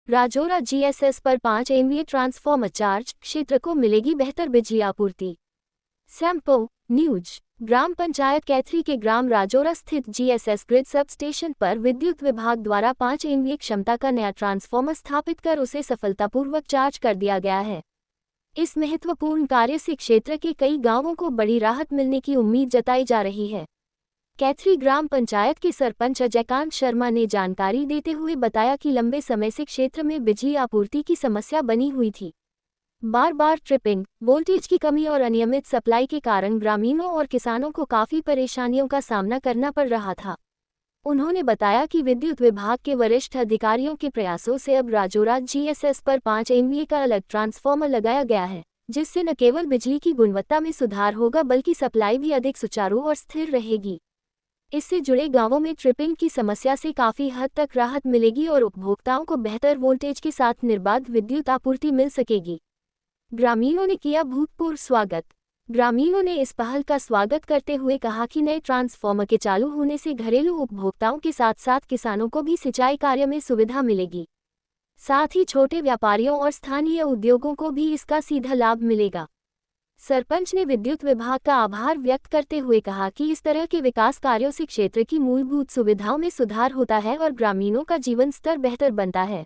Rajora GSS पर 5 MVA transformer charge, क्षेत्र को मिलेगी बेहतर बिजली आपूर्ति। Sample news. ग्राम पंचायत कैथरी के ग्राम राजौरा स्थित जीएसएस ग्रिड सब स्टेशन पर विद्युत विभाग द्वारा 5 एमवीए क्षमता का नया ट्रांसफॉर्मर स्थापित कर उसे सफलतापूर्वक चार्ज कर दिया गया है। इस महत्वपूर्ण कार्य से क्षेत्र के कई गांवों को बड़ी राहत मिलने की उम्मीद जताई जा रही है। कैथरी ग्राम पंचायत के सरपंच अजयकांत शर्मा ने जानकारी देते हुए बताया कि लंबे समय से क्षेत्र में बिजली आपूर्ति की समस्या बनी हुई थी। बार बार ट्रिपिंग, वोल्टेज की कमी और अनियमित सप्लाई के कारण ग्रामीणों और किसानों को काफी परेशानियों का सामना करना पड़ रहा था। उन्होंने बताया कि विद्युत विभाग के वरिष्ठ अधिकारियों के प्रयासों से अब राजौरा जीएसएस पर 5 एमवीए का अलग ट्रांसफॉर्मर लगाया गया है, जिससे न केवल बिजली की गुणवत्ता में सुधार होगा बल्कि सप्लाई भी अधिक सुचारू और स्थिर रहेगी। इससे जुड़े गांवों में ट्रिपिंग की समस्या से काफी हद तक राहत मिलेगी और उपभोक्ताओं को बेहतर वोल्टेज के साथ निर्बाध विद्युत आपूर्ति मिल सकेगी। ग्रामीणों ने किया भूतपूर्व स्वागत। ग्रामीणों ने इस पहल का स्वागत करते हुए कहा कि नए ट्रांसफॉर्मर के चालू होने से घरेलू उपभोक्ताओं के साथ साथ किसानों को भी सिंचाई कार्य में सुविधा मिलेगी। साथ ही छोटे व्यापारियों और स्थानीय उद्योगों को भी इसका सीधा लाभ मिलेगा। सरपंच ने विद्युत विभाग का आभार व्यक्त करते हुए कहा कि इस तरह के विकास कार्यों से क्षेत्र की मूलभूत सुविधाओं में सुधार होता है और ग्रामीणों का जीवन स्तर बेहतर बनता है।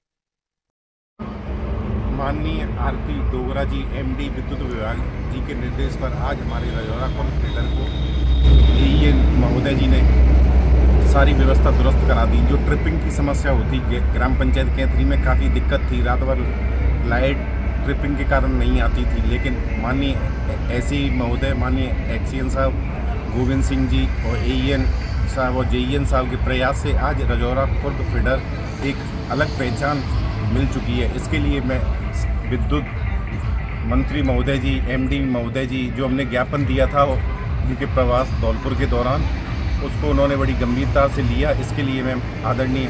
माननीय आरती डोगरा जी एमडी विद्युत विभाग जी के निर्देश पर आज हमारे राजौरा कॉर्पोरेटर को एईएन महोदय जी ने सारी व्यवस्था दुरुस्त करा दी। जो ट्रिपिंग की समस्या होती ग्राम पंचायत कैथरी में काफ़ी दिक्कत थी, रात भर लाइट ट्रिपिंग के कारण नहीं आती थी, लेकिन माननीय एसी महोदय, माननीय एक्सीएन साहब गोविंद सिंह जी और एईएन साहब और जेईएन साहब के प्रयास से आज राजौरा खुर्द फीडर एक अलग पहचान मिल चुकी है। इसके लिए मैं विद्युत मंत्री महोदय जी, एमडी महोदय जी, जो हमने ज्ञापन दिया था उनके प्रवास धौलपुर के दौरान, उसको उन्होंने बड़ी गंभीरता से लिया। इसके लिए मैं आदरणीय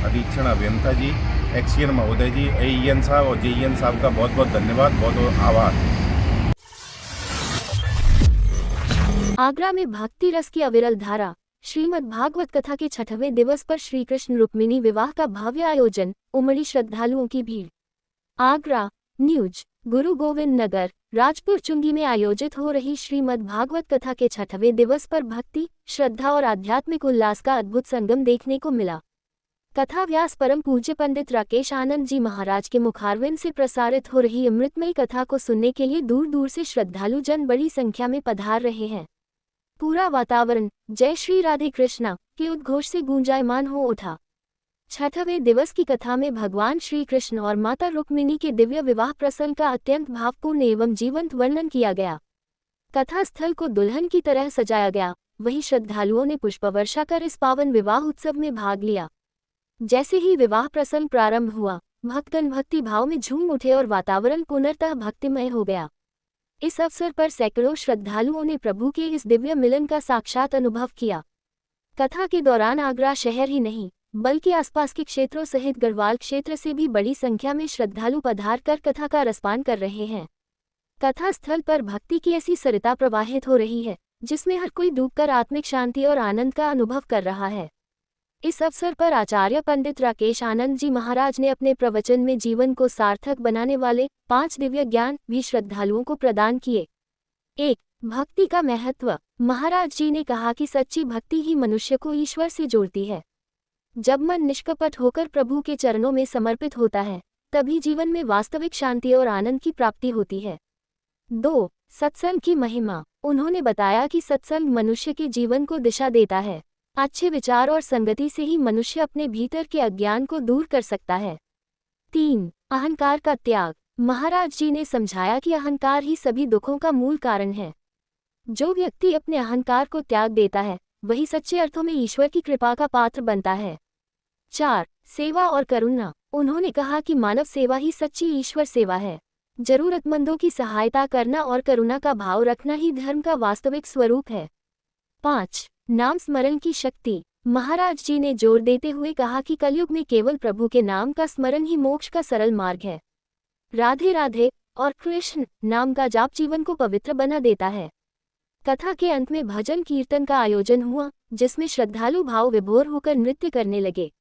अधीक्षण अभियंता जी, एक्सीएन महोदय जी, एईएन साहब और जेईएन साहब का बहुत बहुत धन्यवाद, बहुत बहुत आभार। आगरा में भक्ति रस की अविरल धारा। श्रीमद् भागवत कथा के 6वें दिवस पर श्री कृष्ण रुक्मिणी विवाह का भव्य आयोजन, उमड़ी श्रद्धालुओं की भीड़। आगरा न्यूज। गुरु गोविंद नगर राजपुर चुंगी में आयोजित हो रही श्रीमद् भागवत कथा के 6वें दिवस पर भक्ति, श्रद्धा और आध्यात्मिक उल्लास का अद्भुत संगम देखने को मिला। कथा व्यास परम पूज्य पंडित राकेश आनंद जी महाराज के मुखारविंद से प्रसारित हो रही अमृतमयी कथा को सुनने के लिए दूर दूर से श्रद्धालु जन बड़ी संख्या में पधार रहे हैं। पूरा वातावरण जय श्री राधे कृष्णा के उद्घोष से गूंजायमान हो उठा। 6वें दिवस की कथा में भगवान श्री कृष्ण और माता रुक्मिणी के दिव्य विवाह प्रसंग का अत्यंत भावपूर्ण एवं जीवंत वर्णन किया गया। कथा स्थल को दुल्हन की तरह सजाया गया। वहीं श्रद्धालुओं ने पुष्प वर्षा कर इस पावन विवाह उत्सव में भाग लिया। जैसे ही विवाह प्रसंग प्रारंभ हुआ, भक्तगण भक्ति भाव में झूम उठे और वातावरण पुनर्तः भक्तिमय हो गया। इस अवसर पर सैकड़ों श्रद्धालुओं ने प्रभु के इस दिव्य मिलन का साक्षात अनुभव किया। कथा के दौरान आगरा शहर ही नहीं बल्कि आसपास के क्षेत्रों सहित गढ़वाल क्षेत्र से भी बड़ी संख्या में श्रद्धालु पधार कर कथा का रसपान कर रहे हैं। कथा स्थल पर भक्ति की ऐसी सरिता प्रवाहित हो रही है जिसमें हर कोई डूबकर आत्मिक शांति और आनंद का अनुभव कर रहा है। इस अवसर पर आचार्य पंडित राकेश आनंद जी महाराज ने अपने प्रवचन में जीवन को सार्थक बनाने वाले 5 दिव्य ज्ञान भी श्रद्धालुओं को प्रदान किए। 1. भक्ति का महत्व। महाराज जी ने कहा कि सच्ची भक्ति ही मनुष्य को ईश्वर से जोड़ती है। जब मन निष्कपट होकर प्रभु के चरणों में समर्पित होता है, तभी जीवन में वास्तविक शांति और आनंद की प्राप्ति होती है। 2. सत्संग की महिमा। उन्होंने बताया कि सत्संग मनुष्य के जीवन को दिशा देता है। अच्छे विचार और संगति से ही मनुष्य अपने भीतर के अज्ञान को दूर कर सकता है। 3. अहंकार का त्याग। महाराज जी ने समझाया कि अहंकार ही सभी दुखों का मूल कारण है। जो व्यक्ति अपने अहंकार को त्याग देता है, वही सच्चे अर्थों में ईश्वर की कृपा का पात्र बनता है। 4. सेवा और करुणा। उन्होंने कहा कि मानव सेवा ही सच्ची ईश्वर सेवा है। जरूरतमंदों की सहायता करना और करुणा का भाव रखना ही धर्म का वास्तविक स्वरूप है। 5. नाम स्मरण की शक्ति। महाराज जी ने जोर देते हुए कहा कि कलयुग में केवल प्रभु के नाम का स्मरण ही मोक्ष का सरल मार्ग है। राधे राधे और कृष्ण नाम का जाप जीवन को पवित्र बना देता है। कथा के अंत में भजन कीर्तन का आयोजन हुआ, जिसमें श्रद्धालु भाव विभोर होकर नृत्य करने लगे।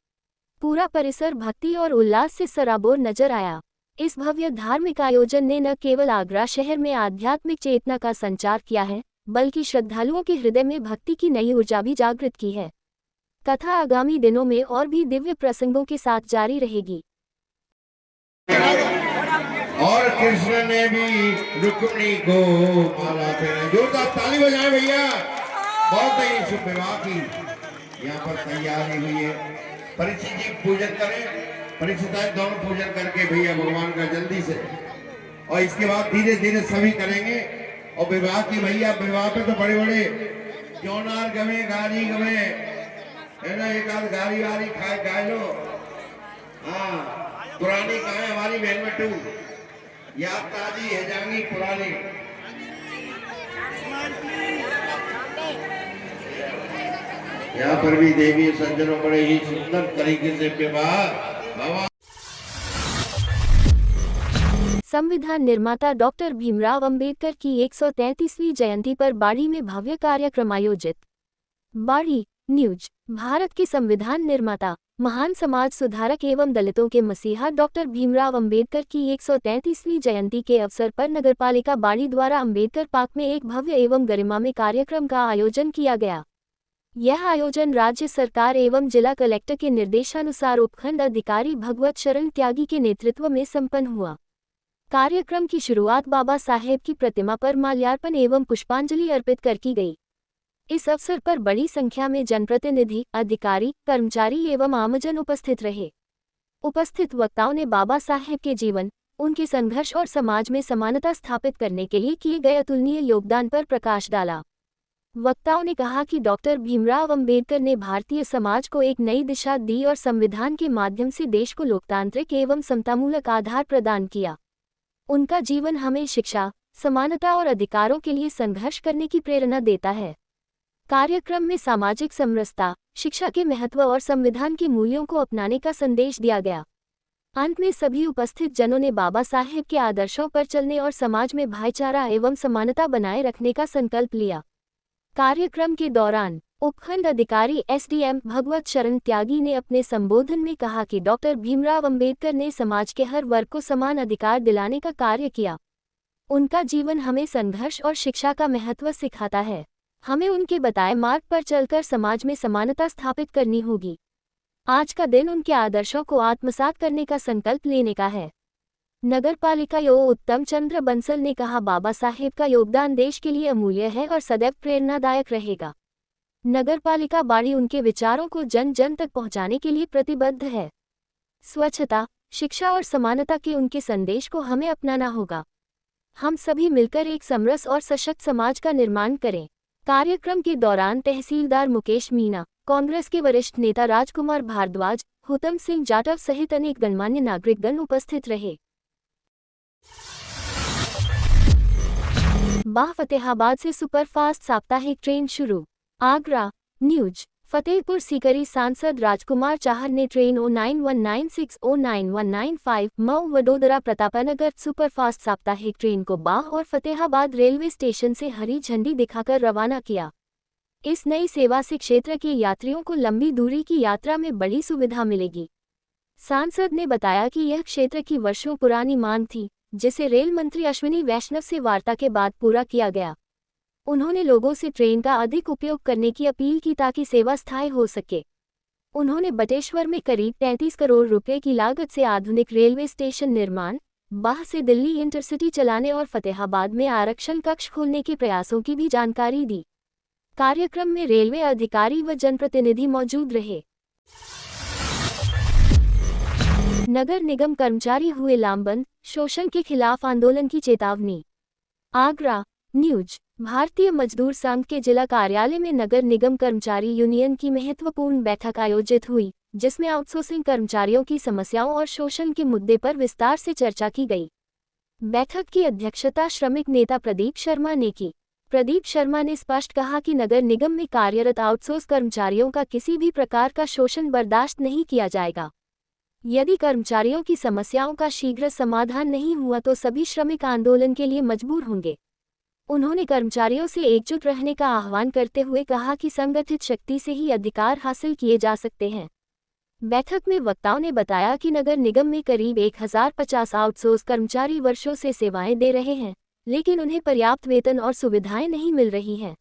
पूरा परिसर भक्ति और उल्लास से सराबोर नजर आया। इस भव्य धार्मिक आयोजन ने न केवल आगरा शहर में आध्यात्मिक चेतना का संचार किया है, बल्कि श्रद्धालुओं के हृदय में भक्ति की नई ऊर्जा भी जागृत की है। कथा आगामी दिनों में और भी दिव्य प्रसंगों के साथ जारी रहेगी। और कृष्ण ने भी रुक्मिणी को माला पहनाई। जोरदार ताली बजाएं भैया। बहुत ही शुभ विवाह की यहाँ पर तैयारी हुई है। परीक्षित जी पूजन करें, परीक्षिताएं दोनों पूजन करके भैया भगवान का जल्दी से, और इसके बाद धीरे धीरे सभी करेंगे। और विवाह की भैया, विवाह पे तो बड़े बड़े क्योंनार गवे, गाड़ी गवे, है ना, एक आध गाड़ी वारी खाए गाय लो। हाँ, पुरानी कहा है हमारी बहन बटू, याद ताजी है जाएंगी पुरानी। यहाँ पर भी देवी सज्जनों बड़े ही सुंदर तरीके से विवाह। संविधान निर्माता डॉक्टर भीमराव अंबेडकर की 133वीं जयंती पर बाड़ी में भव्य कार्यक्रम आयोजित। बाड़ी न्यूज। भारत के संविधान निर्माता, महान समाज सुधारक एवं दलितों के मसीहा डॉक्टर भीमराव अंबेडकर की 133वीं जयंती के अवसर पर नगरपालिका बाड़ी द्वारा अंबेडकर पार्क में एक भव्य एवं गरिमामय कार्यक्रम का आयोजन किया गया। यह आयोजन राज्य सरकार एवं जिला कलेक्टर के निर्देशानुसार उपखंड अधिकारी भगवत शरण त्यागी के नेतृत्व में संपन्न हुआ। कार्यक्रम की शुरुआत बाबा साहेब की प्रतिमा पर माल्यार्पण एवं पुष्पांजलि अर्पित कर की गई। इस अवसर पर बड़ी संख्या में जनप्रतिनिधि, अधिकारी, कर्मचारी एवं आमजन उपस्थित रहे। उपस्थित वक्ताओं ने बाबा साहेब के जीवन, उनके संघर्ष और समाज में समानता स्थापित करने के लिए किए गए अतुलनीय योगदान पर प्रकाश डाला। वक्ताओं ने कहा कि डॉक्टर भीमराव अंबेडकर ने भारतीय समाज को एक नई दिशा दी और संविधान के माध्यम से देश को लोकतांत्रिक एवं समतामूलक आधार प्रदान किया। उनका जीवन हमें शिक्षा, समानता और अधिकारों के लिए संघर्ष करने की प्रेरणा देता है। कार्यक्रम में सामाजिक समरसता, शिक्षा के महत्व और संविधान के मूल्यों को अपनाने का संदेश दिया गया। अंत में सभी उपस्थित जनों ने बाबा साहेब के आदर्शों पर चलने और समाज में भाईचारा एवं समानता बनाए रखने का संकल्प लिया। कार्यक्रम के दौरान उपखंड अधिकारी एसडीएम भगवत शरण त्यागी ने अपने संबोधन में कहा कि डॉक्टर भीमराव अंबेडकर ने समाज के हर वर्ग को समान अधिकार दिलाने का कार्य किया। उनका जीवन हमें संघर्ष और शिक्षा का महत्व सिखाता है। हमें उनके बताए मार्ग पर चलकर समाज में समानता स्थापित करनी होगी। आज का दिन उनके आदर्शों को आत्मसात करने का संकल्प लेने का है। नगरपालिका यो उत्तम चंद्र बंसल ने कहा, बाबा साहेब का योगदान देश के लिए अमूल्य है और सदैव प्रेरणादायक रहेगा। नगरपालिका बाड़ी उनके विचारों को जन जन तक पहुंचाने के लिए प्रतिबद्ध है। स्वच्छता, शिक्षा और समानता के उनके संदेश को हमें अपनाना होगा। हम सभी मिलकर एक समरस और सशक्त समाज का निर्माण करें। कार्यक्रम के दौरान तहसीलदार मुकेश मीणा, कांग्रेस के वरिष्ठ नेता राजकुमार भारद्वाज, हुतम सिंह जाटव सहित अनेक गणमान्य नागरिकगण उपस्थित रहे। बाह फतेहाबाद से सुपरफास्ट साप्ताहिक ट्रेन शुरू। आगरा न्यूज। फतेहपुर सीकरी सांसद राजकुमार चाहर ने train O9196, O9195 Mau Vadodara Pratapnagar superfast साप्ताहिक ट्रेन को बाह और फतेहाबाद रेलवे स्टेशन से हरी झंडी दिखाकर रवाना किया। इस नई सेवा से क्षेत्र के यात्रियों को लंबी दूरी की यात्रा में बड़ी सुविधा मिलेगी। सांसद ने बताया कि यह क्षेत्र की वर्षों पुरानी मांग थी, जिसे रेल मंत्री अश्विनी वैष्णव से वार्ता के बाद पूरा किया गया। उन्होंने लोगों से ट्रेन का अधिक उपयोग करने की अपील की ताकि सेवा स्थायी हो सके। उन्होंने बटेश्वर में करीब 33 करोड़ रुपए की लागत से आधुनिक रेलवे स्टेशन निर्माण, बाह से दिल्ली इंटरसिटी चलाने और फतेहाबाद में आरक्षण कक्ष खोलने के प्रयासों की भी जानकारी दी। कार्यक्रम में रेलवे अधिकारी व जनप्रतिनिधि मौजूद रहे। नगर निगम कर्मचारी हुए लामबंद, शोषण के खिलाफ आंदोलन की चेतावनी। आगरा न्यूज। भारतीय मजदूर संघ के जिला कार्यालय में नगर निगम कर्मचारी यूनियन की महत्वपूर्ण बैठक आयोजित हुई, जिसमें आउटसोर्सिंग कर्मचारियों की समस्याओं और शोषण के मुद्दे पर विस्तार से चर्चा की गई। बैठक की अध्यक्षता श्रमिक नेता प्रदीप शर्मा ने की। प्रदीप शर्मा ने स्पष्ट कहा कि नगर निगम में कार्यरत आउटसोर्स कर्मचारियों का किसी भी प्रकार का शोषण बर्दाश्त नहीं किया जाएगा। यदि कर्मचारियों की समस्याओं का शीघ्र समाधान नहीं हुआ तो सभी श्रमिक आंदोलन के लिए मजबूर होंगे। उन्होंने कर्मचारियों से एकजुट रहने का आह्वान करते हुए कहा कि संगठित शक्ति से ही अधिकार हासिल किए जा सकते हैं। बैठक में वक्ताओं ने बताया कि नगर निगम में करीब 1050 आउटसोर्स कर्मचारी वर्षों से सेवाएं दे रहे हैं, लेकिन उन्हें पर्याप्त वेतन और सुविधाएं नहीं मिल रही हैं।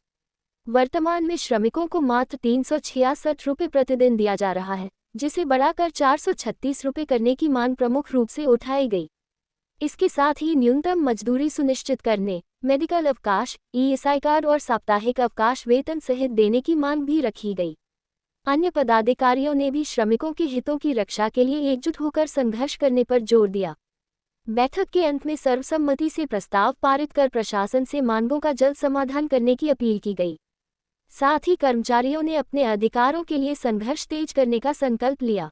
वर्तमान में श्रमिकों को मात्र 366 रुपये प्रतिदिन दिया जा रहा है, जिसे बढ़ाकर 436 रुपये करने की मांग प्रमुख रूप से उठाई गई। इसके साथ ही न्यूनतम मजदूरी सुनिश्चित करने, मेडिकल अवकाश, ईएसआई कार्ड और साप्ताहिक अवकाश वेतन सहित देने की मांग भी रखी गई। अन्य पदाधिकारियों ने भी श्रमिकों के हितों की रक्षा के लिए एकजुट होकर संघर्ष करने पर जोर दिया। बैठक के अंत में सर्वसम्मति से प्रस्ताव पारित कर प्रशासन से मांगों का जल्द समाधान करने की अपील की गई। साथ ही कर्मचारियों ने अपने अधिकारों के लिए संघर्ष तेज करने का संकल्प लिया।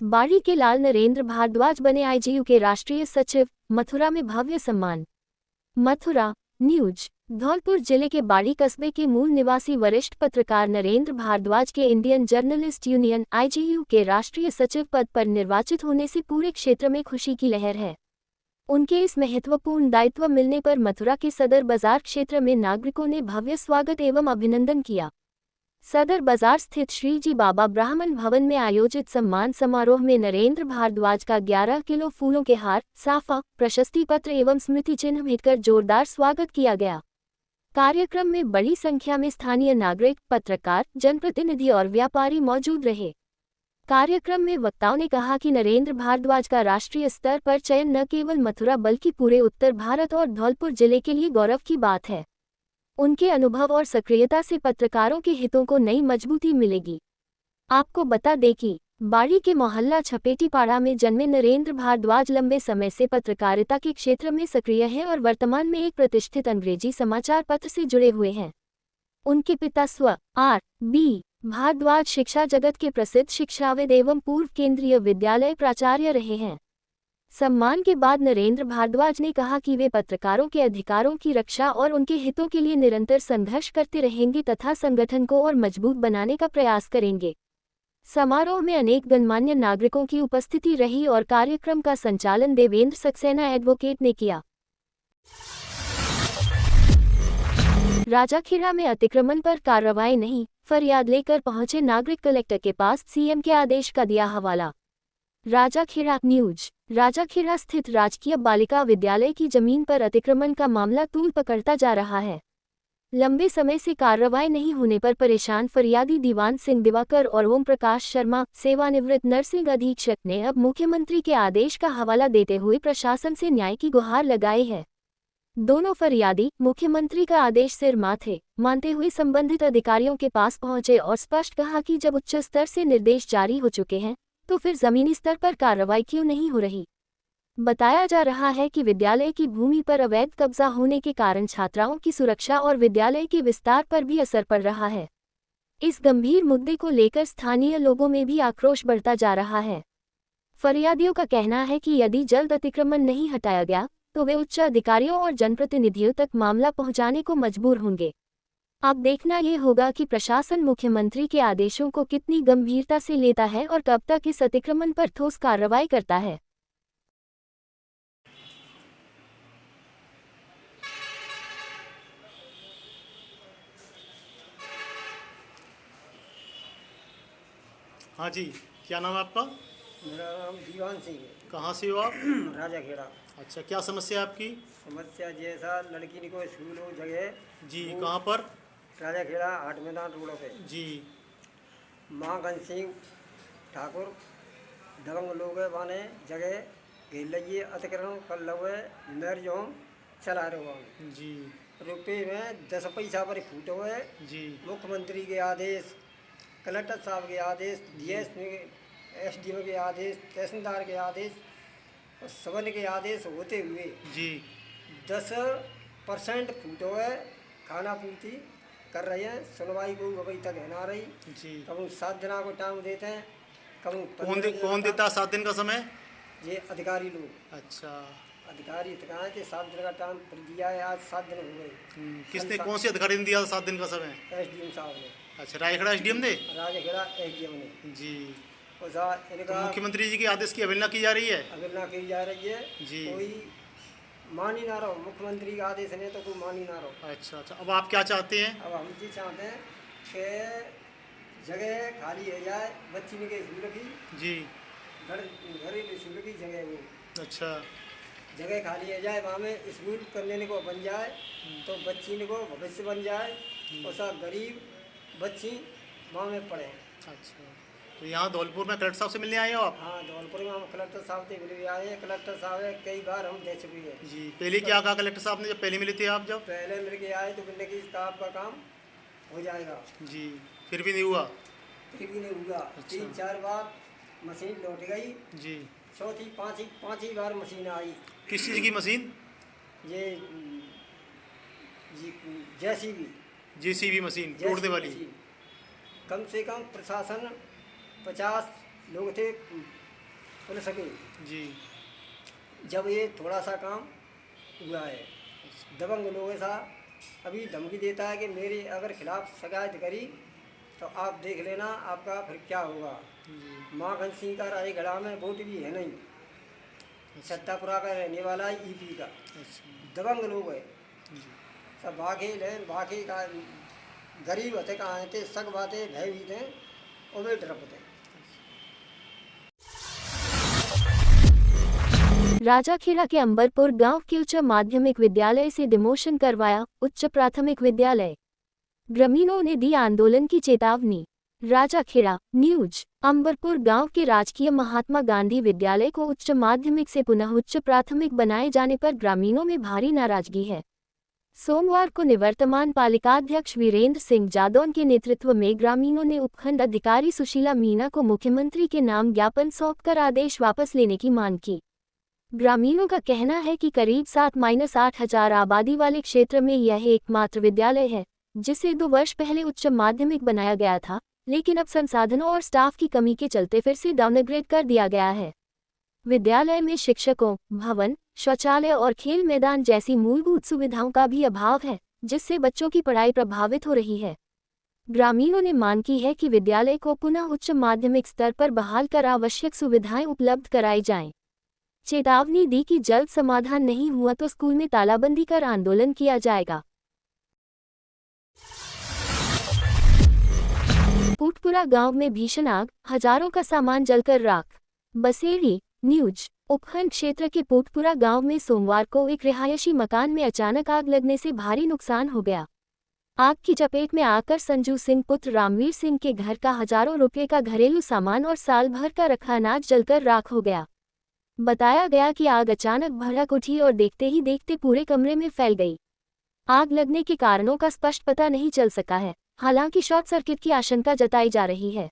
बाड़ी के लाल नरेंद्र भारद्वाज बने आईजीयू के राष्ट्रीय सचिव, मथुरा में भव्य सम्मान। मथुरा न्यूज। धौलपुर जिले के बाड़ी कस्बे के मूल निवासी वरिष्ठ पत्रकार नरेंद्र भारद्वाज के इंडियन जर्नलिस्ट यूनियन आईजीयू के राष्ट्रीय सचिव पद पर निर्वाचित होने से पूरे क्षेत्र में खुशी की लहर है। उनके इस महत्वपूर्ण दायित्व मिलने पर मथुरा के सदर बाजार क्षेत्र में नागरिकों ने भव्य स्वागत एवं अभिनंदन किया। सदर बाजार स्थित श्री जी बाबा ब्राह्मण भवन में आयोजित सम्मान समारोह में नरेंद्र भारद्वाज का 11 किलो फूलों के हार, साफा, प्रशस्ति पत्र एवं स्मृति चिन्ह भेंटकर जोरदार स्वागत किया गया। कार्यक्रम में बड़ी संख्या में स्थानीय नागरिक, पत्रकार, जनप्रतिनिधि और व्यापारी मौजूद रहे। कार्यक्रम में वक्ताओं ने कहा कि नरेंद्र भारद्वाज का राष्ट्रीय स्तर पर चयन न केवल मथुरा बल्कि पूरे उत्तर भारत और धौलपुर जिले के लिए गौरव की बात है। उनके अनुभव और सक्रियता से पत्रकारों के हितों को नई मजबूती मिलेगी। आपको बता दें कि बाड़ी के मोहल्ला छपेटीपाड़ा में जन्मे नरेंद्र भारद्वाज लंबे समय से पत्रकारिता के क्षेत्र में सक्रिय हैं और वर्तमान में एक प्रतिष्ठित अंग्रेजी समाचार पत्र से जुड़े हुए हैं। उनके पिता स्व. आर. बी. भारद्वाज शिक्षा जगत के प्रसिद्ध शिक्षाविद एवं पूर्व केंद्रीय विद्यालय प्राचार्य रहे हैं। सम्मान के बाद नरेंद्र भारद्वाज ने कहा कि वे पत्रकारों के अधिकारों की रक्षा और उनके हितों के लिए निरंतर संघर्ष करते रहेंगे तथा संगठन को और मजबूत बनाने का प्रयास करेंगे। समारोह में अनेक गणमान्य नागरिकों की उपस्थिति रही और कार्यक्रम का संचालन देवेंद्र सक्सेना एडवोकेट ने किया। राजाखेड़ा में अतिक्रमण पर कार्रवाई नहीं, फरियाद लेकर पहुंचे नागरिक, कलेक्टर के पास सीएम के आदेश का दिया हवाला। राजाखेड़ा न्यूज। राजाखेड़ा स्थित राजकीय बालिका विद्यालय की जमीन पर अतिक्रमण का मामला तूल पकड़ता जा रहा है। लंबे समय से कार्रवाई नहीं होने पर परेशान फरियादी दीवान सिंह दिवाकर और ओम प्रकाश शर्मा, सेवानिवृत्त नर्सिंग अधीक्षक, ने अब मुख्यमंत्री के आदेश का हवाला देते हुए प्रशासन से न्याय की गुहार लगाई है। दोनों फरियादी मुख्यमंत्री का आदेश सिर मानते हुए संबंधित अधिकारियों के पास पहुंचे और स्पष्ट कहा कि जब उच्च स्तर से निर्देश जारी हो चुके हैं तो फिर जमीनी स्तर पर कार्रवाई क्यों नहीं हो रही। बताया जा रहा है कि विद्यालय की भूमि पर अवैध कब्जा होने के कारण छात्राओं की सुरक्षा और विद्यालय के विस्तार पर भी असर पड़ रहा है। इस गंभीर मुद्दे को लेकर स्थानीय लोगों में भी आक्रोश बढ़ता जा रहा है। फरियादियों का कहना है कि यदि जल्द अतिक्रमण नहीं हटाया गया तो वे उच्च अधिकारियों और जनप्रतिनिधियों तक मामला पहुंचाने को मजबूर होंगे। अब देखना ये होगा कि प्रशासन मुख्यमंत्री के आदेशों को कितनी गंभीरता से लेता है और कब तक इस अतिक्रमण पर ठोस कार्रवाई करता है। हाँ जी, क्या नाम है आपका? मेरा नाम दीवान सिंह है। कहाँ से हो आप? राजाखेड़ा। अच्छा, क्या समस्या है आपकी? समस्या जैसा लड़की को स्कूल हो जगह जी, कहाँ पर? राजाखेड़ा हाट मैदान रोड पे जी। माँ घन सिंह ठाकुर दबंग लोग बाने जगह घेर लगिए अतिक्रमण कर लगे मैरिज होम चला रहे हो जी। रुपये में 10 पैसा पर फूट हुए। जी। मुख्यमंत्री के आदेश, कलेक्टर साहब के आदेश, डीएसपी एसडीएम के आदेश, तहसीलदार के आदेश और सवन के आदेश होते हुए जी 10% फूट हुए खाना पूर्ति कर रहे हैं। सुनवाई को अभी तक है ना रही जी। कभी 7 दिन को टाइम देते हैं, कभी कौन देता है 7 दिन का समय? ये अधिकारी लोग। अच्छा। अधिकारी कहा है कि 7 दिन का टाइम दिया है, आज 7 दिन हो गए। किसने, कौन से अधिकारी ने दिया 7 दिन का समय? एसडीएम साहब ने। अच्छा, रायखेड़ा एसडीएम ने? राजखेड़ा एसडीएम ने जी। और तो इनका मुख्यमंत्री जी के आदेश की अवहेलना की जा रही है? अवहेलना की जा रही है जी। कोई मान ही ना रहो, मुख्यमंत्री का आदेश नहीं तो कोई मान ही ना रहो। अच्छा अच्छा, अब आप क्या चाहते हैं? अब हम ये चाहते हैं कि जगह खाली हो जाए, बच्ची ने के स्कूल की जी। घरेलू स्कूल की जगह वो अच्छा। जगह खाली हो जाए, वहाँ में स्कूल करने को बन जाए तो बच्ची ने को भविष्य बन जाए और सब गरीब बच्ची वहाँ में पढ़े। अच्छा, तो यहाँ धौलपुर में कलेक्टर साहब से मिलने आए हो आप? हाँ, धौलपुर में हम कलेक्टर साहब से मिले आए हैं। कलेक्टर साहब है कई बार हम दे चुके हैं जी। पहले क्या कहा कलेक्टर साहब ने जब पहले मिले थे आप जब? पहले मिल के आए तो बोले कि स्टाफ का काम हो जाएगा, जी, फिर भी नहीं हुआ? फिर भी नहीं हुआ। अच्छा। 3-4 बार मशीन लौट गई, जी। चौथी पाँचवीं बार मशीन आई। किस चीज़ की मशीन? ये जेसीबी जेसीबी मशीन तोड़ने वाली? कम से कम प्रशासन 50 लोग थे पुलिस के, जी। जब ये थोड़ा सा काम हुआ है। दबंग लोग ऐसा अभी धमकी देता है कि मेरे अगर खिलाफ शिकायत करी तो आप देख लेना आपका फिर क्या होगा। माँ घन सिंह का रायगढ़ा में वोट भी है नहीं, सत्तापुरा का रहने वाला है ईपी का। दबंग लोग है सब, बाकी का गरीब होते कहाँ थे, सग बातें भय भी थे और वे डरपते। राजाखेड़ा के अंबरपुर गांव के उच्च माध्यमिक विद्यालय से डिमोशन करवाया उच्च प्राथमिक विद्यालय। ग्रामीणों ने दी आंदोलन की चेतावनी। राजाखेड़ा न्यूज। अंबरपुर गांव के राजकीय महात्मा गांधी विद्यालय को उच्च माध्यमिक से पुनः उच्च प्राथमिक बनाए जाने पर ग्रामीणों में भारी नाराजगी है। सोमवार को निवर्तमान पालिकाध्यक्ष वीरेंद्र सिंह जादौन के नेतृत्व में ग्रामीणों ने उपखंड अधिकारी सुशीला मीणा को मुख्यमंत्री के नाम ज्ञापन सौंपकर आदेश वापस लेने की मांग की। ग्रामीणों का कहना है कि करीब 7-8 हजार आबादी वाले क्षेत्र में यह एकमात्र विद्यालय है जिसे 2 वर्ष पहले उच्च माध्यमिक बनाया गया था, लेकिन अब संसाधनों और स्टाफ की कमी के चलते फिर से डाउनग्रेड कर दिया गया है। विद्यालय में शिक्षकों, भवन, शौचालय और खेल मैदान जैसी मूलभूत सुविधाओं का भी अभाव है, जिससे बच्चों की पढ़ाई प्रभावित हो रही है। ग्रामीणों ने मांग की है कि विद्यालय को पुनः उच्च माध्यमिक स्तर पर बहाल कर आवश्यक सुविधाएं उपलब्ध कराई जाएं। चेतावनी दी कि जल्द समाधान नहीं हुआ तो स्कूल में तालाबंदी कर आंदोलन किया जाएगा। पुटपुरा गांव में भीषण आग, हजारों का सामान जलकर राख। बसेड़ी न्यूज। उपखंड क्षेत्र के पुटपुरा गांव में सोमवार को एक रिहायशी मकान में अचानक आग लगने से भारी नुकसान हो गया। आग की चपेट में आकर संजू सिंह पुत्र रामवीर सिंह के घर का हजारों रुपये का घरेलू सामान और साल भर का रखा अनाज जलकर राख हो गया। बताया गया कि आग अचानक भड़क उठी और देखते ही देखते पूरे कमरे में फैल गई। आग लगने के कारणों का स्पष्ट पता नहीं चल सका है, हालांकि शॉर्ट सर्किट की आशंका जताई जा रही है।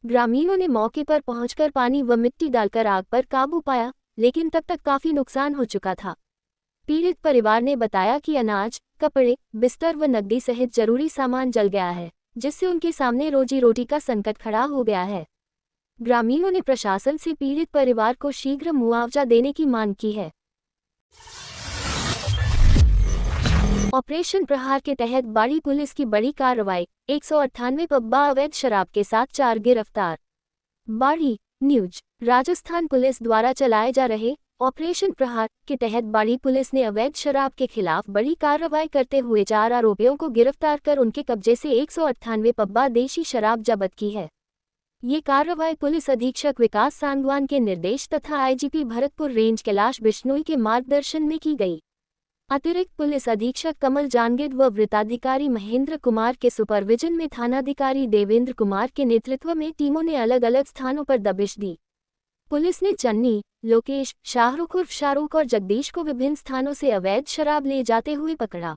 ग्रामीणों ने मौके पर पहुंचकर पानी व मिट्टी डालकर आग पर काबू पाया, लेकिन तब तक काफी नुकसान हो चुका था। पीड़ित परिवार ने बताया कि अनाज, कपड़े, बिस्तर व नकदी सहित जरूरी सामान जल गया है, जिससे उनके सामने रोजी रोटी का संकट खड़ा हो गया है। ग्रामीणों ने प्रशासन से पीड़ित परिवार को शीघ्र मुआवजा देने की मांग की है। ऑपरेशन प्रहार के तहत बाड़ी पुलिस की बड़ी कार्रवाई, 198 पब्बा अवैध शराब के साथ 4 गिरफ्तार। बाड़ी न्यूज। राजस्थान पुलिस द्वारा चलाए जा रहे ऑपरेशन प्रहार के तहत बाड़ी पुलिस ने अवैध शराब के खिलाफ बड़ी कार्रवाई करते हुए 4 आरोपियों को गिरफ्तार कर उनके कब्जे से 198 पब्बा देशी शराब जब्त की है। ये कार्रवाई पुलिस अधीक्षक विकास सांगवान के निर्देश तथा आईजीपी भरतपुर रेंज कैलाश बिश्नोई के मार्गदर्शन में की गई। अतिरिक्त पुलिस अधीक्षक कमल जानगिड व वृत्ताधिकारी महेंद्र कुमार के सुपरविजन में थानाधिकारी देवेंद्र कुमार के नेतृत्व में टीमों ने अलग अलग स्थानों पर दबिश दी। पुलिस ने चन्नी, लोकेश, शाहरुख उर्फ शाहरुख और जगदीश को विभिन्न स्थानों से अवैध शराब ले जाते हुए पकड़ा।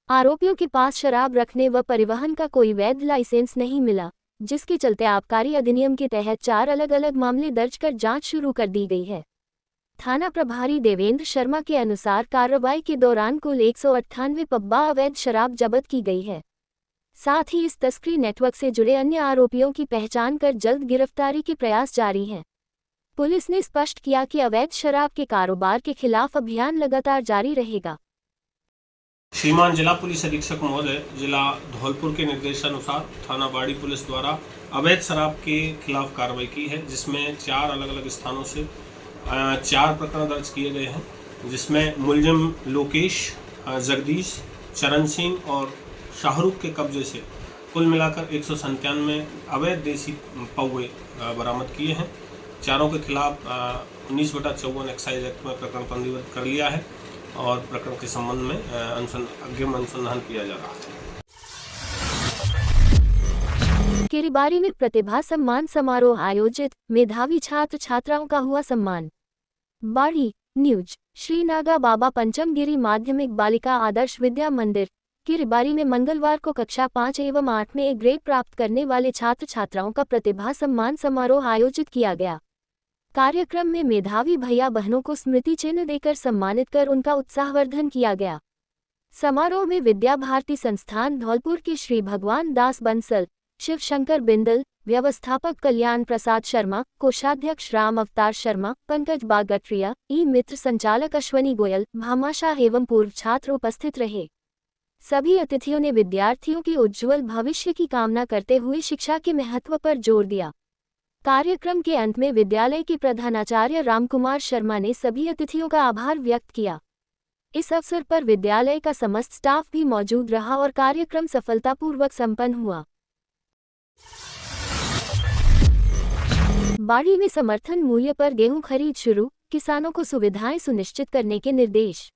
आरोपियों के पास शराब रखने व परिवहन का कोई वैध लाइसेंस नहीं मिला, जिसके चलते आबकारी अधिनियम के तहत 4 अलग अलग मामले दर्ज कर जांच शुरू कर दी गई है। थाना प्रभारी देवेंद्र शर्मा के अनुसार कार्रवाई के दौरान कुल 198 पब्बा अवैध शराब जब्त की गई है। साथ ही इस तस्करी नेटवर्क से जुड़े अन्य आरोपियों की पहचान कर जल्द गिरफ्तारी के प्रयास जारी हैं। पुलिस ने स्पष्ट किया कि अवैध शराब के कारोबार के खिलाफ अभियान लगातार जारी रहेगा। श्रीमान जिला पुलिस अधीक्षक महोदय, जिला धौलपुर के निर्देशानुसार थाना बाड़ी पुलिस द्वारा अवैध शराब के खिलाफ कार्रवाई की है, जिसमें 4 अलग अलग स्थानों से 4 प्रकरण दर्ज किए गए हैं, जिसमें मुलजिम लोकेश, जगदीश, चरण सिंह और शाहरुख के कब्जे से कुल मिलाकर 197 अवैध देसी पौवे बरामद किए हैं। चारों के खिलाफ 19/54 एक्साइज एक्ट में प्रकरण पंजीबद्ध कर लिया है और प्रकरण के संबंध में अग्रिम अनुसंधान किया जा रहा है। किरीबारी में प्रतिभा सम्मान समारोह आयोजित, मेधावी छात्र छात्राओं का हुआ सम्मान। बाड़ी न्यूज। श्री नागा बाबा पंचमगिरी माध्यमिक बालिका आदर्श विद्या मंदिर किरीबारी में मंगलवार को कक्षा 5 एवं 8 में ए ग्रेड प्राप्त करने वाले छात्र छात्राओं का प्रतिभा सम्मान समारोह आयोजित किया गया। कार्यक्रम में मेधावी भैया बहनों को स्मृति चिन्ह देकर सम्मानित कर उनका उत्साहवर्धन किया गया। समारोह में विद्या भारती संस्थान धौलपुर के श्री भगवान दास बंसल, शिव शंकर बिंदल, व्यवस्थापक कल्याण प्रसाद शर्मा, कोषाध्यक्ष राम अवतार शर्मा, पंकज बागटरिया, ई मित्र संचालक अश्वनी गोयल, भामाशाह एवं पूर्व छात्र उपस्थित रहे। सभी अतिथियों ने विद्यार्थियों की उज्ज्वल भविष्य की कामना करते हुए शिक्षा के महत्व पर जोर दिया। कार्यक्रम के अंत में विद्यालय के प्रधानाचार्य रामकुमार शर्मा ने सभी अतिथियों का आभार व्यक्त किया। इस अवसर पर विद्यालय का समस्त स्टाफ भी मौजूद रहा और कार्यक्रम सफलतापूर्वक संपन्न हुआ। बाड़ी में समर्थन मूल्य पर गेहूं खरीद शुरू, किसानों को सुविधाएं सुनिश्चित करने के निर्देश।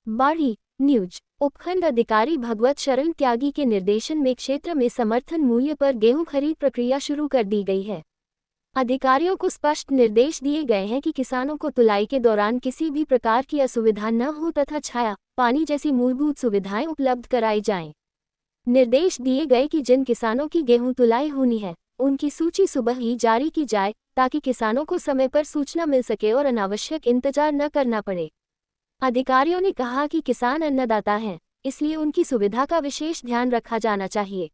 बाड़ी न्यूज। उपखंड अधिकारी भगवत शरण त्यागी के निर्देशन में क्षेत्र में समर्थन मूल्य पर गेहूं खरीद प्रक्रिया शुरू कर दी गई है। अधिकारियों को स्पष्ट निर्देश दिए गए हैं कि किसानों को तुलाई के दौरान किसी भी प्रकार की असुविधा न हो तथा छाया, पानी जैसी मूलभूत सुविधाएं उपलब्ध कराई जाएं। निर्देश दिए गए कि जिन किसानों की गेहूं तुलाई होनी है, उनकी सूची सुबह ही जारी की जाए ताकि किसानों को समय पर सूचना मिल सके और अनावश्यक इंतजार न करना पड़े। अधिकारियों ने कहा कि किसान अन्नदाता हैं, इसलिए उनकी सुविधा का विशेष ध्यान रखा जाना चाहिए।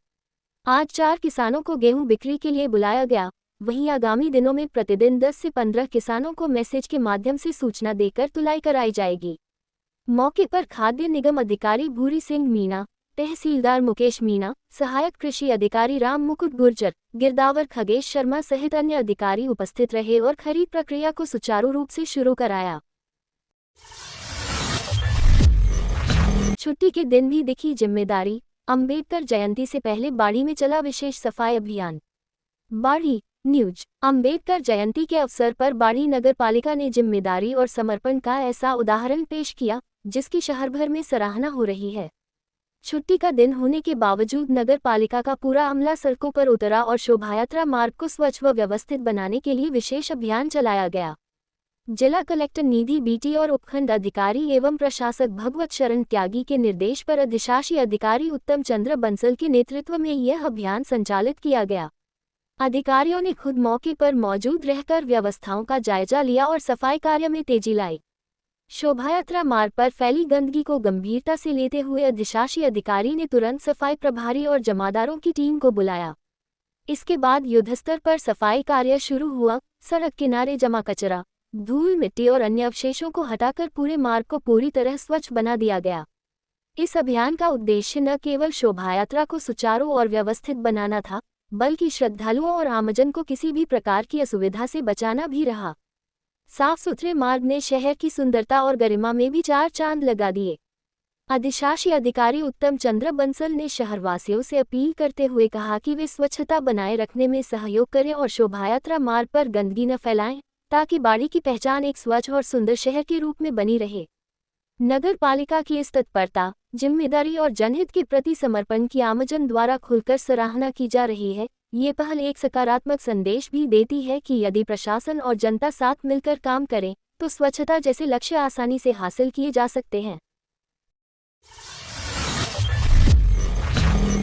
आज 4 किसानों को गेहूं बिक्री के लिए बुलाया गया, वहीं आगामी दिनों में प्रतिदिन 10 से 15 किसानों को मैसेज के माध्यम से सूचना देकर तुलाई कराई जाएगी। मौके पर खाद्य निगम अधिकारी भूरी सिंह मीणा, तहसीलदार मुकेश मीणा, सहायक कृषि अधिकारी राम मुकुट गुर्जर, गिरदावर खगेश शर्मा सहित अन्य अधिकारी उपस्थित रहे और खरीद प्रक्रिया को सुचारू रूप से शुरू कराया। छुट्टी के दिन भी दिखी जिम्मेदारी, अंबेडकर जयंती से पहले बाड़ी में चला विशेष सफाई अभियान। बाड़ी न्यूज। अंबेडकर जयंती के अवसर पर बाड़ी नगर पालिका ने जिम्मेदारी और समर्पण का ऐसा उदाहरण पेश किया, जिसकी शहर भर में सराहना हो रही है। छुट्टी का दिन होने के बावजूद नगर पालिका का पूरा अमला सड़कों पर उतरा और शोभायात्रा मार्ग को स्वच्छ व व्यवस्थित बनाने के लिए विशेष अभियान चलाया गया। जिला कलेक्टर निधि बीटी और उपखंड अधिकारी एवं प्रशासक भगवत शरण त्यागी के निर्देश पर अधिशासी अधिकारी उत्तम चंद्र बंसल के नेतृत्व में यह अभियान संचालित किया गया। अधिकारियों ने खुद मौके पर मौजूद रहकर व्यवस्थाओं का जायजा लिया और सफाई कार्य में तेजी लाई। शोभायात्रा मार्ग पर फैली गंदगी को गंभीरता से लेते हुए अधिशासी अधिकारी ने तुरंत सफाई प्रभारी और जमादारों की टीम को बुलाया। इसके बाद युद्धस्तर पर सफाई कार्य शुरू हुआ। सड़क किनारे जमा कचरा, धूल मिट्टी और अन्य अवशेषों को हटाकर पूरे मार्ग को पूरी तरह स्वच्छ बना दिया गया। इस अभियान का उद्देश्य न केवल शोभायात्रा को सुचारू और व्यवस्थित बनाना था, बल्कि श्रद्धालुओं और आमजन को किसी भी प्रकार की असुविधा से बचाना भी रहा। साफ सुथरे मार्ग ने शहर की सुंदरता और गरिमा में भी 4 चांद लगा दिए। अधिशासी अधिकारी उत्तम चंद्र बंसल ने शहरवासियों से अपील करते हुए कहा कि वे स्वच्छता बनाए रखने में सहयोग करें और शोभायात्रा मार्ग पर गंदगी न फैलाएं, ताकि बाड़ी की पहचान एक स्वच्छ और सुंदर शहर के रूप में बनी रहे। नगर पालिका की इस तत्परता, जिम्मेदारी और जनहित के प्रति समर्पण की आमजन द्वारा खुलकर सराहना की जा रही है। ये पहल एक सकारात्मक संदेश भी देती है कि यदि प्रशासन और जनता साथ मिलकर काम करें, तो स्वच्छता जैसे लक्ष्य आसानी से हासिल किए जा सकते हैं।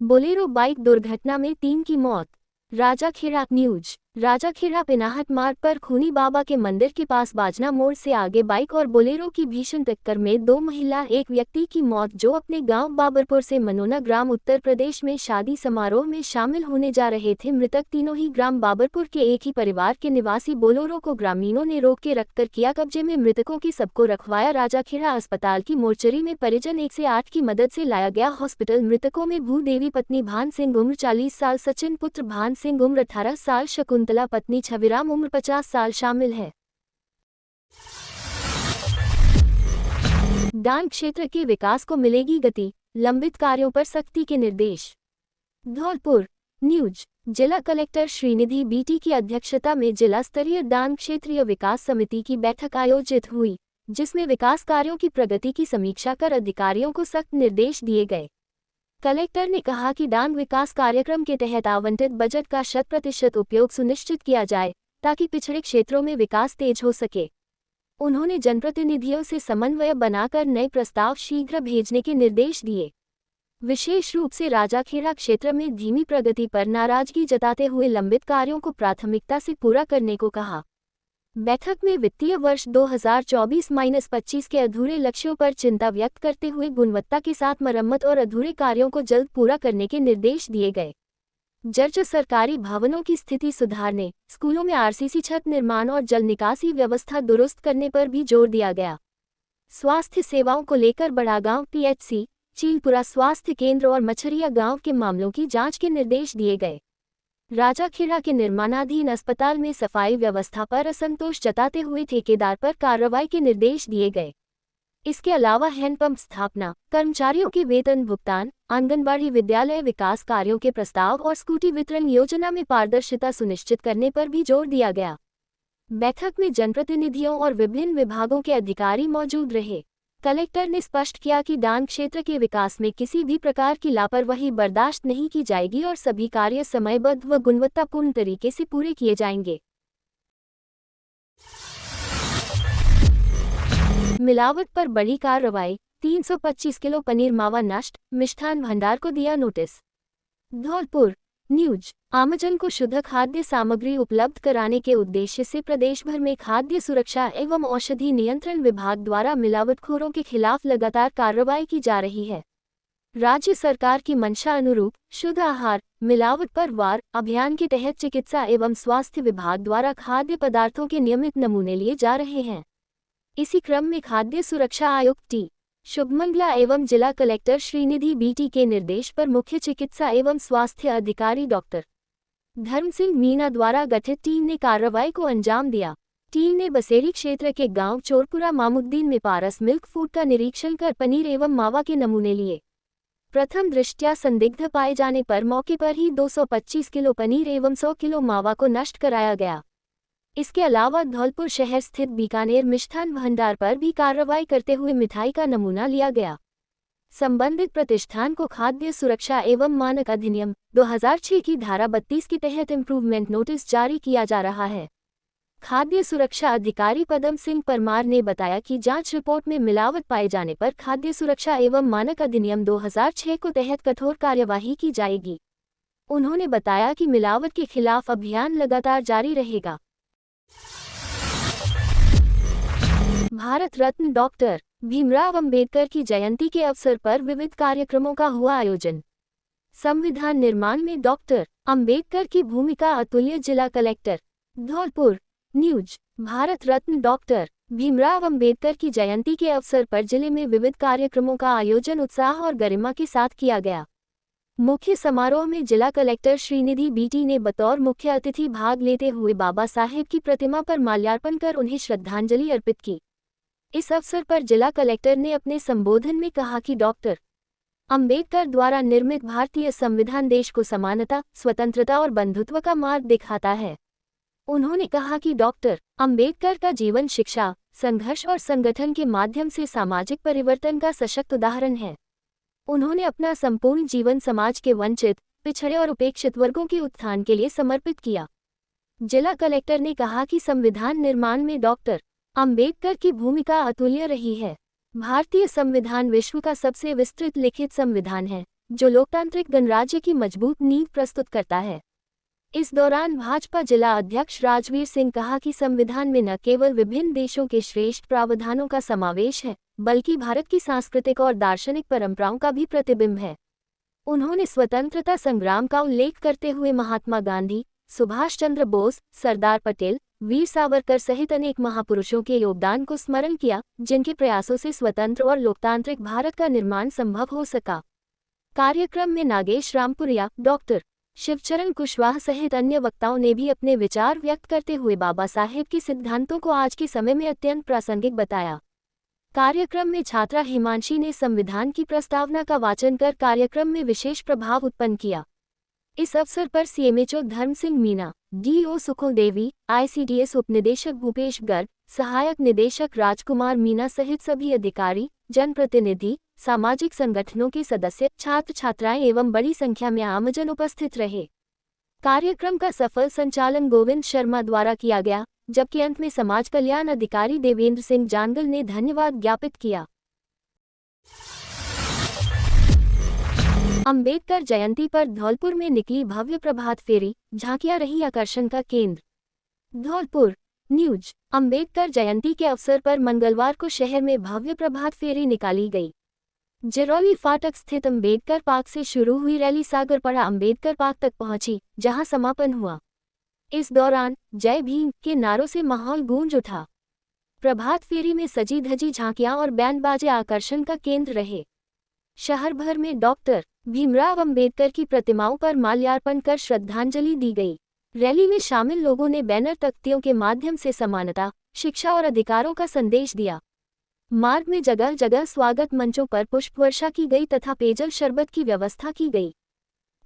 बोलेरो बाइक दुर्घटना में 3 की मौत। राजाखेड़ा न्यूज। राजाखेड़ा पिनाहट मार्ग पर खूनी बाबा के मंदिर के पास बाजना मोड़ से आगे बाइक और बोलेरो की भीषण टक्कर में 2 महिला एक व्यक्ति की मौत, जो अपने गांव बाबरपुर से मनोना ग्राम उत्तर प्रदेश में शादी समारोह में शामिल होने जा रहे थे। मृतक तीनों ही ग्राम बाबरपुर के एक ही परिवार के निवासी। बोलेरो को ग्रामीणों ने रोक के रखकर किया कब्जे में। मृतकों की सबको रखवाया राजाखेड़ा अस्पताल की मोर्चरी में। परिजन 108 की मदद से लाया गया हॉस्पिटल। मृतकों में भूदेवी पत्नी भान सिंह उम्र 40 साल, सचिन पुत्र भान सिंह उम्र 18 साल, शकुंतला पत्नी छविराम उम्र 50 साल शामिल है। दान क्षेत्र के विकास को मिलेगी गति, लंबित कार्यों पर सख्ती के निर्देश। धौलपुर न्यूज। जिला कलेक्टर श्रीनिधि बीटी की अध्यक्षता में जिला स्तरीय डांग क्षेत्रीय विकास समिति की बैठक आयोजित हुई, जिसमें विकास कार्यों की प्रगति की समीक्षा कर अधिकारियों को सख्त निर्देश दिए गए। कलेक्टर ने कहा कि डांग विकास कार्यक्रम के तहत आवंटित बजट का 100% उपयोग सुनिश्चित किया जाए, ताकि पिछड़े क्षेत्रों में विकास तेज हो सके। उन्होंने जनप्रतिनिधियों से समन्वय बनाकर नए प्रस्ताव शीघ्र भेजने के निर्देश दिए। विशेष रूप से राजाखेड़ा क्षेत्र में धीमी प्रगति पर नाराजगी जताते हुए लंबित कार्यों को प्राथमिकता से पूरा करने को कहा। बैठक में वित्तीय वर्ष 2024-25 के अधूरे लक्ष्यों पर चिंता व्यक्त करते हुए गुणवत्ता के साथ मरम्मत और अधूरे कार्यों को जल्द पूरा करने के निर्देश दिए गए। जर्जर सरकारी भवनों की स्थिति सुधारने, स्कूलों में आरसीसी छत निर्माण और जल निकासी व्यवस्था दुरुस्त करने पर भी जोर दिया गया। स्वास्थ्य सेवाओं को लेकर बड़ागांव पीएचसी, चीलपुरा स्वास्थ्य केंद्र और मछरिया गांव के मामलों की जांच के निर्देश दिए गए। राजाखेड़ा के निर्माणाधीन अस्पताल में सफाई व्यवस्था पर असंतोष जताते हुए ठेकेदार पर कार्रवाई के निर्देश दिए गए। इसके अलावा हैंडपंप स्थापना, कर्मचारियों के वेतन भुगतान, आंगनबाड़ी विद्यालय विकास कार्यों के प्रस्ताव और स्कूटी वितरण योजना में पारदर्शिता सुनिश्चित करने पर भी जोर दिया गया। बैठक में जनप्रतिनिधियों और विभिन्न विभागों के अधिकारी मौजूद रहे। कलेक्टर ने स्पष्ट किया कि डांग क्षेत्र के विकास में किसी भी प्रकार की लापरवाही बर्दाश्त नहीं की जाएगी और सभी कार्य समयबद्ध व गुणवत्तापूर्ण तरीके से पूरे किए जाएंगे। मिलावट पर बड़ी कार्रवाई, 325 किलो पनीर मावा नष्ट, मिष्ठान भंडार को दिया नोटिस। धौलपुर न्यूज। आमजन को शुद्ध खाद्य सामग्री उपलब्ध कराने के उद्देश्य से प्रदेश भर में खाद्य सुरक्षा एवं औषधि नियंत्रण विभाग द्वारा मिलावटखोरों के खिलाफ लगातार कार्रवाई की जा रही है। राज्य सरकार की मंशा अनुरूप शुद्ध आहार, मिलावट पर वार अभियान के तहत चिकित्सा एवं स्वास्थ्य विभाग द्वारा खाद्य पदार्थों के नियमित नमूने लिए जा रहे हैं। इसी क्रम में खाद्य सुरक्षा आयुक्त टी. शुभमंगला एवं जिला कलेक्टर श्रीनिधि बीटी के निर्देश पर मुख्य चिकित्सा एवं स्वास्थ्य अधिकारी डॉक्टर धर्म सिंह मीना द्वारा गठित टीम ने कार्रवाई को अंजाम दिया। टीम ने बसेरी क्षेत्र के गांव चोरपुरा मामुद्दीन में पारस मिल्क फूड का निरीक्षण कर पनीर एवं मावा के नमूने लिए। प्रथम दृष्टया संदिग्ध पाए जाने पर मौके पर ही 225 किलो पनीर एवं 100 किलो मावा को नष्ट कराया गया। इसके अलावा धौलपुर शहर स्थित बीकानेर मिष्ठान भंडार पर भी कार्रवाई करते हुए मिठाई का नमूना लिया गया। संबंधित प्रतिष्ठान को खाद्य सुरक्षा एवं मानक अधिनियम 2006 की धारा 32 के तहत इम्प्रूवमेंट नोटिस जारी किया जा रहा है। खाद्य सुरक्षा अधिकारी पदम सिंह परमार ने बताया कि जांच रिपोर्ट में मिलावट पाए जाने पर खाद्य सुरक्षा एवं मानक अधिनियम 2006 को तहत कठोर कार्यवाही की जाएगी। उन्होंने बताया कि मिलावट के खिलाफ अभियान लगातार जारी रहेगा। भारत रत्न डॉक्टर भीमराव अंबेडकर की जयंती के अवसर पर विविध कार्यक्रमों का हुआ आयोजन। संविधान निर्माण में डॉक्टर अंबेडकर की भूमिका अतुल्य। जिला collector Dholpur news. Bharat Ratna doctor Bhimrao Ambedkar की जयंती के अवसर पर जिले में विविध कार्यक्रमों का आयोजन उत्साह और गरिमा के साथ किया गया। मुख्य समारोह में जिला कलेक्टर श्रीनिधि बीटी ने बतौर मुख्य अतिथि भाग लेते हुए बाबा साहेब की प्रतिमा पर माल्यार्पण कर उन्हें श्रद्धांजलि अर्पित की। इस अवसर पर जिला कलेक्टर ने अपने संबोधन में कहा कि डॉक्टर अंबेडकर द्वारा निर्मित भारतीय संविधान देश को समानता, स्वतंत्रता और बंधुत्व का मार्ग दिखाता है। उन्होंने कहा कि डॉक्टर अंबेडकर का जीवन शिक्षा, संघर्ष और संगठन के माध्यम से सामाजिक परिवर्तन का सशक्त उदाहरण है। उन्होंने अपना संपूर्ण जीवन समाज के वंचित, पिछड़े और उपेक्षित वर्गों के उत्थान के लिए समर्पित किया। जिला कलेक्टर ने कहा कि संविधान निर्माण में डॉक्टर अंबेडकर की भूमिका अतुल्य रही है। भारतीय संविधान विश्व का सबसे विस्तृत लिखित संविधान है, जो लोकतांत्रिक गणराज्य की मजबूत नींव प्रस्तुत करता है। इस दौरान भाजपा जिला अध्यक्ष राजवीर सिंह कहा कि संविधान में न केवल विभिन्न देशों के श्रेष्ठ प्रावधानों का समावेश है, बल्कि भारत की सांस्कृतिक और दार्शनिक परंपराओं का भी प्रतिबिंब है। उन्होंने स्वतंत्रता संग्राम का उल्लेख करते हुए महात्मा गांधी, सुभाष चंद्र बोस, सरदार पटेल, वीर सावरकर सहित अनेक महापुरुषों के योगदान को स्मरण किया, जिनके प्रयासों से स्वतंत्र और लोकतांत्रिक भारत का निर्माण संभव हो सका। कार्यक्रम में नागेश रामपुरिया, डॉक्टर शिवचरण कुशवाहा सहित अन्य वक्ताओं ने भी अपने विचार व्यक्त करते हुए बाबा साहेब के सिद्धांतों को आज के समय में अत्यंत प्रासंगिक बताया। कार्यक्रम में छात्रा हिमांशी ने संविधान की प्रस्तावना का वाचन कर कार्यक्रम में विशेष प्रभाव उत्पन्न किया। इस अवसर पर सीएमएचओ धर्म सिंह मीना, डीओ सुखो देवी, आईसीडीएस उपनिदेशक भूपेश गर्ग, सहायक निदेशक राजकुमार मीना सहित सभी अधिकारी, जनप्रतिनिधि, सामाजिक संगठनों के सदस्य, छात्र छात्राएं एवं बड़ी संख्या में आमजन उपस्थित रहे। कार्यक्रम का सफल संचालन गोविंद शर्मा द्वारा किया गया, जबकि अंत में समाज कल्याण अधिकारी देवेंद्र सिंह जानगल ने धन्यवाद ज्ञापित किया। अंबेडकर जयंती पर धौलपुर में निकली भव्य प्रभात फेरी, झांकियां रही आकर्षण का केंद्र। धौलपुर न्यूज। अंबेडकर जयंती के अवसर पर मंगलवार को शहर में भव्य प्रभात फेरी निकाली गई। जिरौली फाटक स्थित अंबेडकर पार्क से शुरू हुई रैली सागरपड़ा अंबेडकर पार्क तक पहुंची, जहां समापन हुआ। इस दौरान जय भीम के नारों से माहौल गूंज उठा। प्रभात फेरी में सजी धजी झांकियां और बैंड बाजे आकर्षण का केंद्र रहे। शहर भर में डॉक्टर भीमराव अंबेडकर की प्रतिमाओं पर माल्यार्पण कर श्रद्धांजलि दी गई। रैली में शामिल लोगों ने बैनर तख्तियों के माध्यम से समानता, शिक्षा और अधिकारों का संदेश दिया। मार्ग में जगह जगह स्वागत मंचों पर पुष्प वर्षा की गई तथा पेयजल शरबत की व्यवस्था की गई।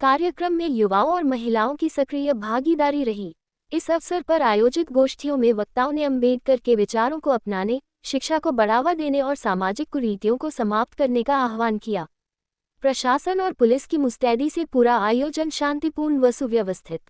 कार्यक्रम में युवाओं और महिलाओं की सक्रिय भागीदारी रही। इस अवसर पर आयोजित गोष्ठियों में वक्ताओं ने अंबेडकर के विचारों को अपनाने, शिक्षा को बढ़ावा देने और सामाजिक कुरीतियों को समाप्त करने का आह्वान किया। प्रशासन और पुलिस की मुस्तैदी से पूरा आयोजन शांतिपूर्ण व सुव्यवस्थित।